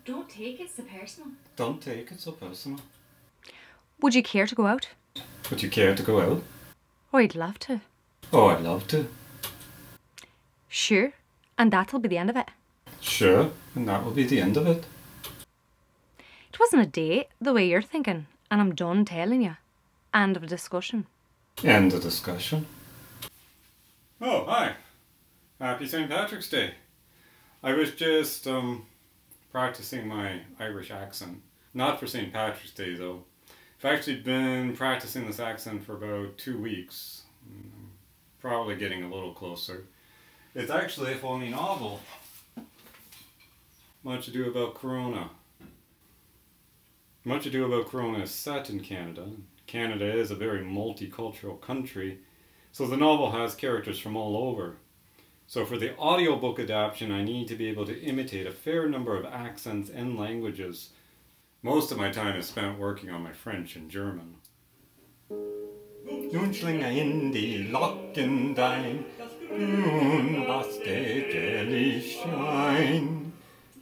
Don't take it so personal. Don't take it so personal. Would you care to go out? Would you care to go out? Oh, I'd love to. Oh, I'd love to. Sure, and that'll be the end of it. Sure, and that will be the end of it. It wasn't a date the way you're thinking, and I'm done telling you. End of discussion. End of discussion. Oh, hi. Happy St. Patrick's Day. I was just practicing my Irish accent. Not for St. Patrick's Day though. I've actually been practicing this accent for about 2 weeks. Probably getting a little closer. It's actually a phony novel. Much Ado About Corona. Much Ado About Corona is set in Canada. Canada is a very multicultural country, so the novel has characters from all over. So for the audiobook adaptation, I need to be able to imitate a fair number of accents and languages. Most of my time is spent working on my French and German. Nun slinga in die Locken dein, nun was der Jelly schein.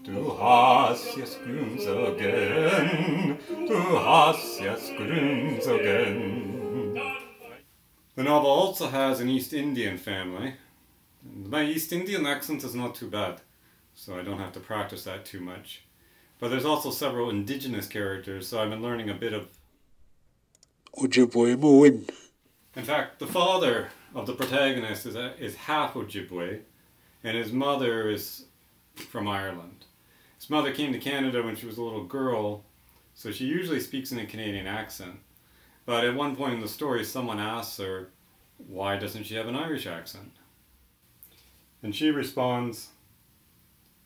Du hast jetzt Grünsorgen, du hast jetzt Grünsorgen. The novel also has an East Indian family. My East Indian accent is not too bad, so I don't have to practice that too much. But there's also several indigenous characters, so I've been learning a bit of Ojibwe. In fact, the father of the protagonist is half Ojibwe, and his mother is from Ireland. His mother came to Canada when she was a little girl, so she usually speaks in a Canadian accent. But at one point in the story, someone asks her, why doesn't she have an Irish accent? And she responds,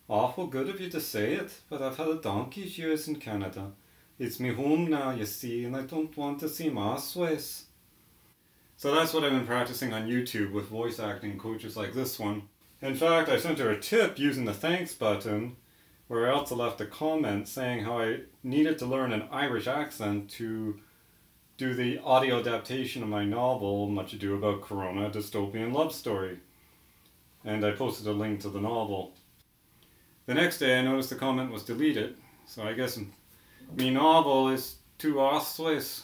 awful good of you to say it, but I've had a donkey's years in Canada. It's me home now, you see, and I don't want to seem arseways. So that's what I've been practicing on YouTube with voice acting coaches like this one. In fact, I sent her a tip using the thanks button, where I also left a comment saying how I needed to learn an Irish accent to do the audio adaptation of my novel, Much Ado About Corona, a dystopian love story. And I posted a link to the novel. The next day I noticed the comment was deleted, so I guess me novel is too arseways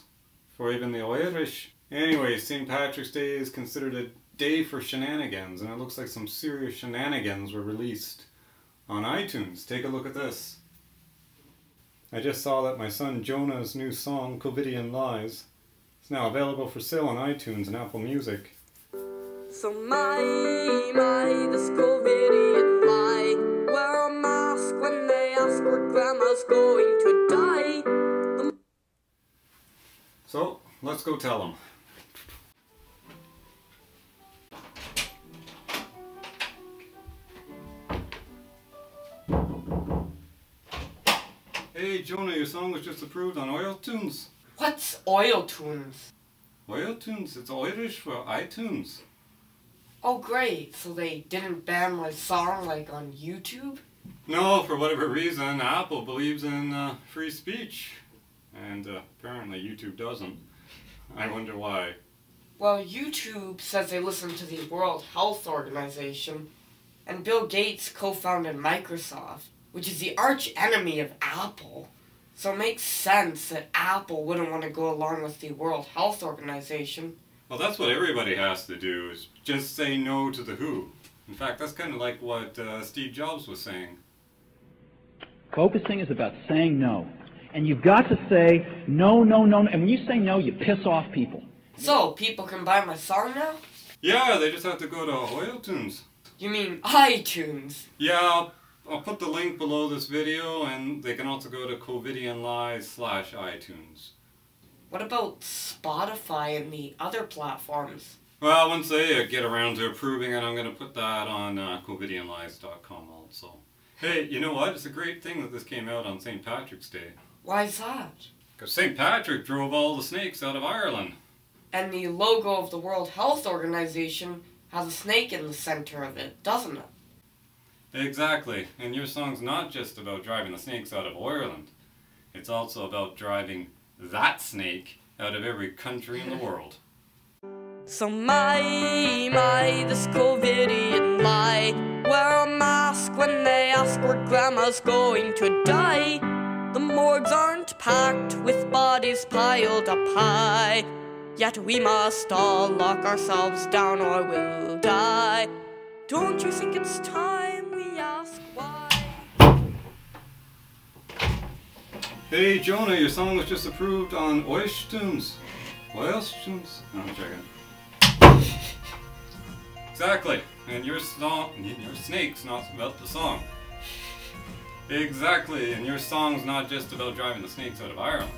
for even the Irish. Anyway, St. Patrick's Day is considered a day for shenanigans, and it looks like some serious shenanigans were released on iTunes. Take a look at this. I just saw that my son Jonah's new song, Covidian Lies, is now available for sale on iTunes and Apple Music. So this Covidian lie. Wear a mask when they ask where grandma's going to die. So, let's go tell them. Hey Jonah, your song was just approved on iTunes. What's iTunes? iTunes, it's Irish for iTunes. Oh great, so they didn't ban my song like on YouTube? No, for whatever reason, Apple believes in free speech. And apparently YouTube doesn't. I wonder why. Well, YouTube says they listen to the World Health Organization, and Bill Gates co-founded Microsoft, which is the arch enemy of Apple. So it makes sense that Apple wouldn't want to go along with the World Health Organization. Well, that's what everybody has to do, is just say no to the WHO. In fact, that's kind of like what Steve Jobs was saying. Focusing is about saying no. And you've got to say no, no, no, and when you say no, you piss off people. So, people can buy my song now? Yeah, they just have to go to iTunes. You mean iTunes? Yeah, I'll put the link below this video, and they can also go to COVIDianLies/iTunes. What about Spotify and the other platforms? Well, once they get around to approving it, I'm going to put that on COVIDianLies.com also. Hey, you know what? It's a great thing that this came out on St. Patrick's Day. Why's that? Because St. Patrick drove all the snakes out of Ireland. And the logo of the World Health Organization has a snake in the center of it, doesn't it? Exactly. And your song's not just about driving the snakes out of Ireland. It's also about driving that snake out of every country in the world. So this Covidian lie. Wear a mask when they ask where grandma's going to die. is piled up high. Yet we must all lock ourselves down or we'll die. Don't you think it's time we ask why? Hey Jonah, your song was just approved on iTunes. iTunes? No, I'm checking. Exactly. And your snake's not about the song. Exactly. And your song's not just about driving the snakes out of Ireland.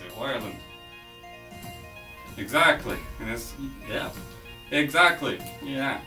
Say Ireland. Exactly. And it's, yeah. Exactly. Yeah.